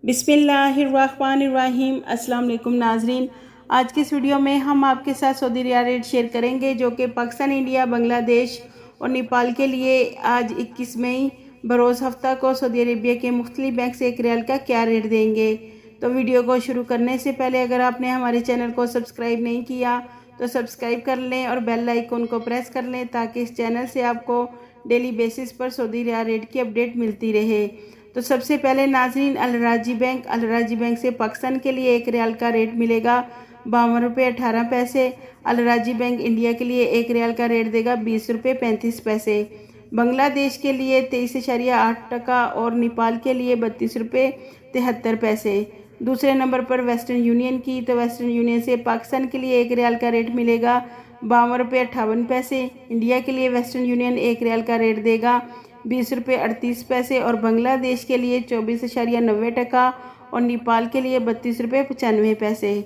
बिस्मिल्लाहिर्रहमानिर्रहीम। अस्सलाम वालेकुम नाजरीन, आज की इस वीडियो में हम आपके साथ सऊदी रियाल रेट शेयर करेंगे जो कि पाकिस्तान, इंडिया, बांग्लादेश और नेपाल के लिए आज 21 मई बरोज़ हफ्ता को सऊदी अरेबिया के मुख्तलिफ बैंक से एक रियाल का क्या रेट देंगे। तो वीडियो को शुरू करने से पहले अगर आपने हमारे चैनल को सब्सक्राइब नहीं किया तो सब्सक्राइब कर लें और बेल आइकन को प्रेस कर लें ताकि इस चैनल से आपको डेली बेसिस पर सऊदी रियाल रेट की अपडेट मिलती रहे। तो सबसे पहले नाजरीन, अल राजी बैंक से पाकिस्तान के लिए एक रियाल का रेट मिलेगा 52 रुपये 18 पैसे। अल राजी बैंक इंडिया के लिए एक रियाल का रेट देगा 20 रुपये 35 पैसे। बांग्लादेश के लिए 23.8 और नेपाल के लिए 32 रुपये 73 पैसे। दूसरे नंबर पर वेस्टर्न यूनियन की, तो वेस्टर्न यूनियन से पाकिस्तान के लिए एक रियाल का रेट मिलेगा 52 रुपये 58 पैसे। इंडिया के लिए वेस्टर्न यूनियन एक रियाल का रेट देगा 20 रुपये 38 पैसे और बांग्लादेश के लिए 24.90 और नेपाल के लिए 32 रुपये 95 पैसे।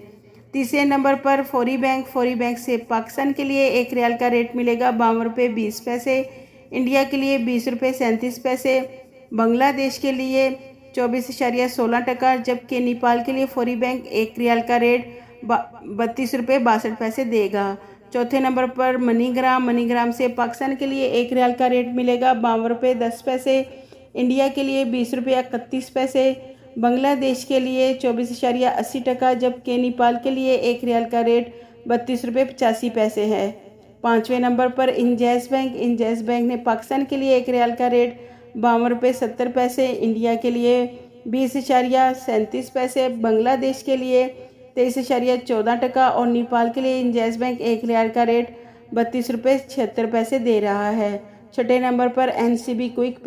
तीसरे नंबर पर फौरी बैंक से पाकिस्तान के लिए एक रियाल का रेट मिलेगा 52 रुपये 20 पैसे। इंडिया के लिए 20 रुपये 37 पैसे। बांग्लादेश के लिए 24.16 जबकि नेपाल के लिए फौरी बैंक एक रियाल का रेट 32 रुपये 62 पैसे देगा। चौथे नंबर पर मनीग्राम से पाकिस्तान के लिए एक रियाल का रेट मिलेगा 52 रुपये 10 पैसे। इंडिया के लिए 20 रुपये 31 पैसे। बांग्लादेश के लिए 24.80 जबकि नेपाल के लिए एक रियाल का रेट 32 रुपये 85 पैसे है। पाँचवें नंबर पर इंजैज़ बैंक ने पाकिस्तान के लिए एक रियाल का रेट 52 रुपये 70 पैसे। इंडिया के लिए 20.37 पैसे। बांग्लादेश के लिए 23.14 और नेपाल के लिए इंजैज़ बैंक एक रियाल का रेट 32 रुपये 76 पैसे दे रहा है। छठे नंबर पर एनसीबी क्विक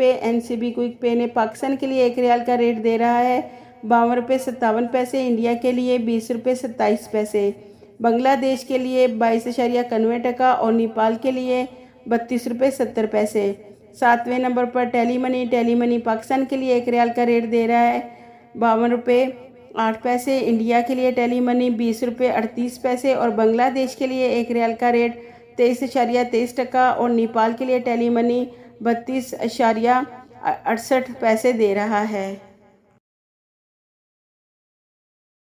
पे ने पाकिस्तान के लिए एक रियाल का रेट दे रहा है 52 रुपये 57 पैसे। इंडिया के लिए 20 रुपये 27 पैसे। बांग्लादेश के लिए 22.91 और नेपाल के लिए 32 रुपये 70 पैसे। सातवें नंबर पर टेलीमनी पाकिस्तान के लिए एक रियाल का रेट दे रहा है 52 रुपये 8 पैसे। इंडिया के लिए टेलीमनी 20 रुपये 38 पैसे और बांग्लादेश के लिए एक रियाल का रेट 23.23 और नेपाल के लिए टेलीमनी 32.68 पैसे दे रहा है।